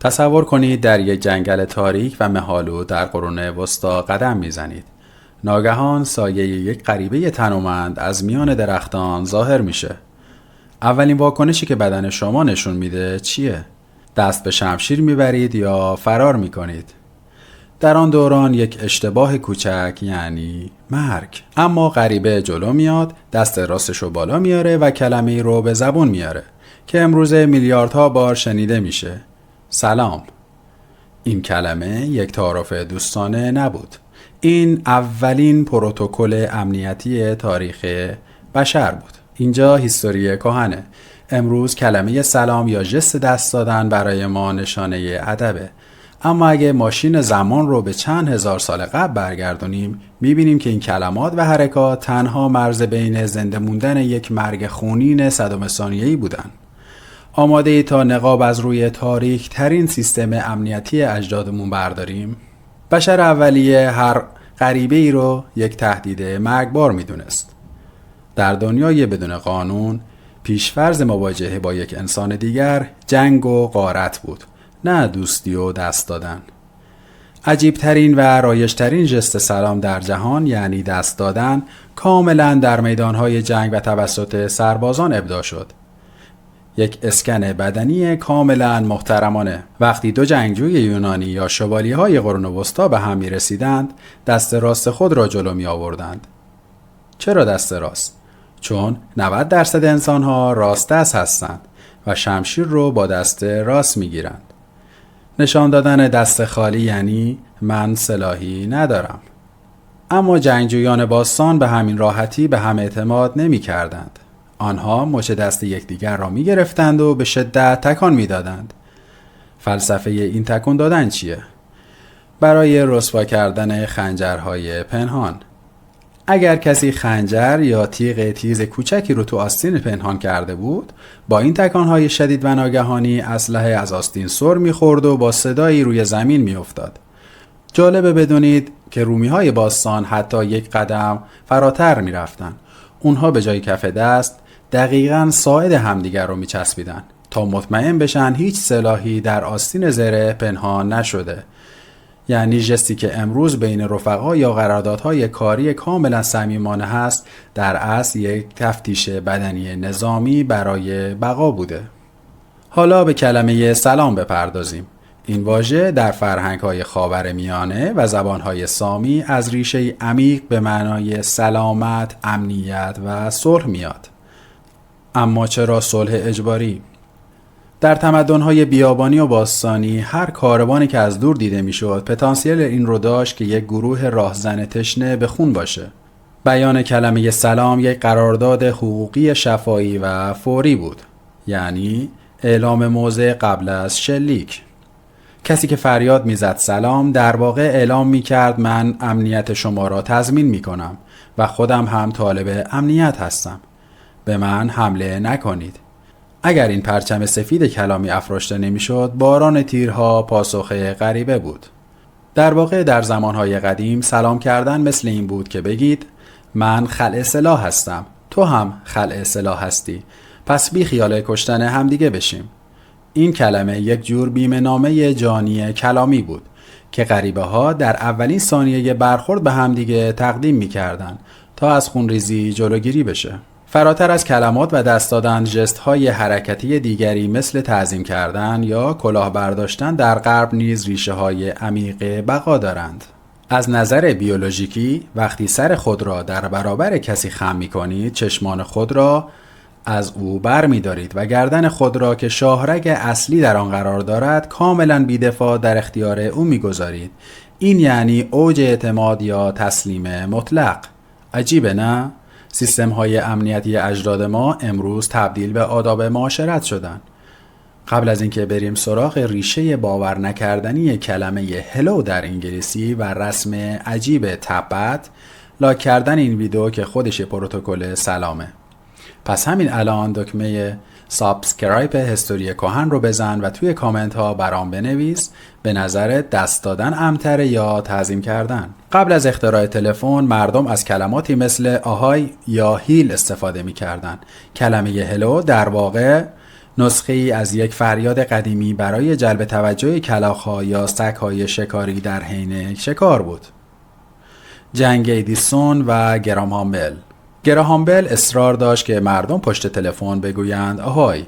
تصور کنید در یک جنگل تاریک و مه‌آلود در قرون وسطی قدم میزنید. ناگهان سایه یک غریبه تنومند از میان درختان ظاهر میشه. اولین واکنشی که بدن شما نشون میده چیه؟ دست به شمشیر میبرید یا فرار میکنید؟ در آن دوران یک اشتباه کوچک یعنی مرگ. اما غریبه جلو میاد، دست راستش رو بالا میاره و کلمه‌ای رو به زبون میاره که امروزه میلیاردها بار شنیده میشه: سلام. این کلمه یک تعارف دوستانه نبود. این اولین پروتکل امنیتی تاریخ بشر بود. اینجا هیستوری کهنه. امروز کلمه سلام یا ژست دست دادن برای ما نشانه ادبه. اما اگه ماشین زمان رو به چند هزار سال قبل برگردونیم، میبینیم که این کلمات و حرکات تنها مرز بین زنده موندن یک مرگ خونین صدم ثانیه‌ای بودن. آماده ای تا نقاب از روی تاریک ترین سیستم امنیتی اجدادمون برداریم؟ بشر اولیه هر غریبه ای رو یک تهدید مرگبار میدونست. در دنیای بدون قانون، پیشفرض مواجهه با یک انسان دیگر جنگ و غارت بود، نه دوستی و دست دادن. عجیبترین و رایجترین ژست سلام در جهان یعنی دست دادن کاملا در میدانهای جنگ و توسط سربازان ابداع شد. یک اسکن بدنی کاملا محترمانه. وقتی دو جنگجوی یونانی یا شوالیه‌های قرون وسطی به هم می‌رسیدند، دست راست خود را جلو می‌آوردند. چرا دست راست؟ چون 90% انسان‌ها راست دست هستند و شمشیر رو با دست راست می‌گیرند. نشان دادن دست خالی یعنی من سلاحی ندارم. اما جنگجویان باستان به همین راحتی به هم اعتماد نمی‌کردند. آنها مچ دست یکدیگر را می‌گرفتند و به شدت تکان می‌دادند. فلسفه این تکان دادن چیه؟ برای رسوا کردن خنجرهای پنهان. اگر کسی خنجر یا تیغ تیز کوچکی رو تو آستین پنهان کرده بود، با این تکانهای شدید و ناگهانی اسلحه از آستین سر می‌خورد و با صدایی روی زمین می‌افتاد. جالبه بدونید که رومی‌های باستان حتی یک قدم فراتر می‌رفتن. اونها به جای کف دست دقیقاً ساعد همدیگر رو میچسبیدن تا مطمئن بشن هیچ سلاحی در آستین زره پنهان نشده. یعنی ژستی که امروز بین رفقا یا قراردادهای کاری کاملا صمیمانه هست، در اصل یک تفتیش بدنی نظامی برای بقا بوده. حالا به کلمه سلام بپردازیم. این واژه در فرهنگ‌های خاورمیانه و زبان‌های سامی از ریشه عمیق به معنای سلامت، امنیت و صلح میاد. اما چرا صلح اجباری؟ در تمدن‌های بیابانی و باستانی هر کاروانی که از دور دیده میشد پتانسیل این رو داشت که یک گروه راهزن تشنه به خون باشه. بیان کلمه سلام یک قرارداد حقوقی شفاهی و فوری بود. یعنی اعلام موضع قبل از شلیک. کسی که فریاد میزد سلام در واقع اعلام میکرد من امنیت شما را تضمین میکنم و خودم هم طالب امنیت هستم. به من حمله نکنید. اگر این پرچم سفید کلامی افراشته نمیشد، باران تیرها پاسخ غریبه بود. در واقع در زمانهای قدیم سلام کردن مثل این بود که بگید من خلع سلاح هستم، تو هم خلع سلاح هستی، پس بی خیال کشتن همدیگه بشیم. این کلمه یک جور بیمه‌نامه جانی کلامی بود که غریبه ها در اولین ثانیه برخورد به همدیگه تقدیم می‌کردند تا از خونریزی جلوگیری بشه. فراتر از کلمات و دست دادن، ژست‌های حرکتی دیگری مثل تعظیم کردن یا کلاه برداشتن در غرب نیز ریشه‌های عمیق بقا دارند. از نظر بیولوژیکی وقتی سر خود را در برابر کسی خم می‌کنید، چشمان خود را از او بر می دارید و گردن خود را که شاهرگ اصلی در آن قرار دارد کاملا بی‌دفاع در اختیار او می گذارید. این یعنی اوج اعتماد یا تسلیم مطلق. عجیبه نه؟ سیستم های امنیتی اجداد ما امروز تبدیل به آداب معاشرت شدن. قبل از اینکه بریم سراغ ریشه باور نکردنی کلمه هلو در انگلیسی و رسم عجیب تبت، لایک کردن این ویدیو که خودش پروتکل سلامه. پس همین الان دکمه سابسکرایب هیستوری کهن رو بزن و توی کامنت ها برام بنویس به نظرت دست دادن امتره یا تعظیم کردن. قبل از اختراع تلفن مردم از کلماتی مثل آهای یا هیل استفاده می کردن. کلمه هلو در واقع نسخه ای از یک فریاد قدیمی برای جلب توجه کلاغ‌ها یا سگ‌های شکاری در حین شکار بود. جنگ ادیسون و گراهام بل. گراهام بل اصرار داشت که مردم پشت تلفن بگویند آهای،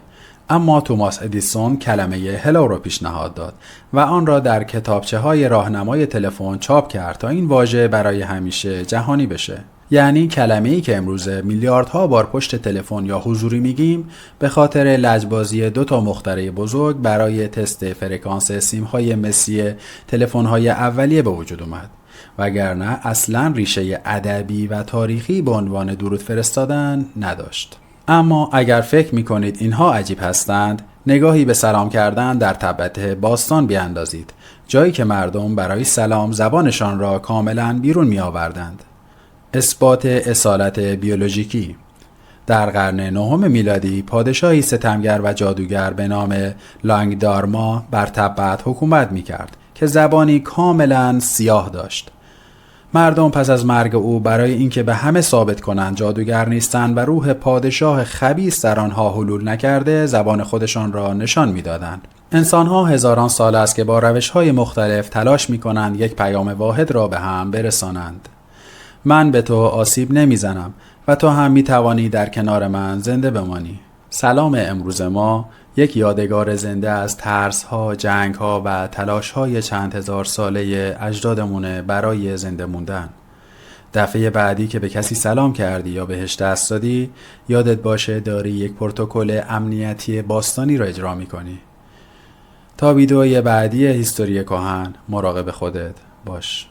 اما توماس ادیسون کلمه هلو را پیشنهاد داد و آن را در کتابچه‌های راهنمای تلفن چاپ کرد تا این واژه برای همیشه جهانی بشه. یعنی کلمه‌ای که امروزه میلیاردها بار پشت تلفن یا حضوری میگیم به خاطر لجبازی 2 مخترع بزرگ برای تست فرکانس سیم‌های مسی تلفن‌های اولیه به وجود اومد، وگرنه اصلاً ریشه ادبی و تاریخی به عنوان درود فرستادن نداشت. اما اگر فکر می‌کنید اینها عجیب هستند، نگاهی به سلام کردن در تبت باستان بیاندازید، جایی که مردم برای سلام زبانشان را کاملاً بیرون می‌آوردند. اثبات اصالت بیولوژیکی. در قرن 9 میلادی پادشاهی ستمگر و جادوگر به نام لانگدارما بر تبت حکومت می‌کرد که زبانی کاملاً سیاه داشت. مردم پس از مرگ او برای اینکه به همه ثابت کنند جادوگر نیستند و روح پادشاه خبیث در آنها حلول نکرده، زبان خودشان را نشان می‌دادند. انسان‌ها هزاران سال است که با روش‌های مختلف تلاش می‌کنند یک پیام واحد را به هم برسانند. من به تو آسیب نمیزنم و تو هم میتوانی در کنار من زنده بمانی. سلام امروز ما یک یادگار زنده از ترس‌ها، جنگ‌ها و تلاش‌های چند هزار ساله اجدادمونه برای زنده موندن. دفعه بعدی که به کسی سلام کردی یا بهش دست دادی، یادت باشه داری یک پروتکل امنیتی باستانی را اجرا می‌کنی. تا ویدئوی بعدی هیستوری کهن، مراقب خودت باش.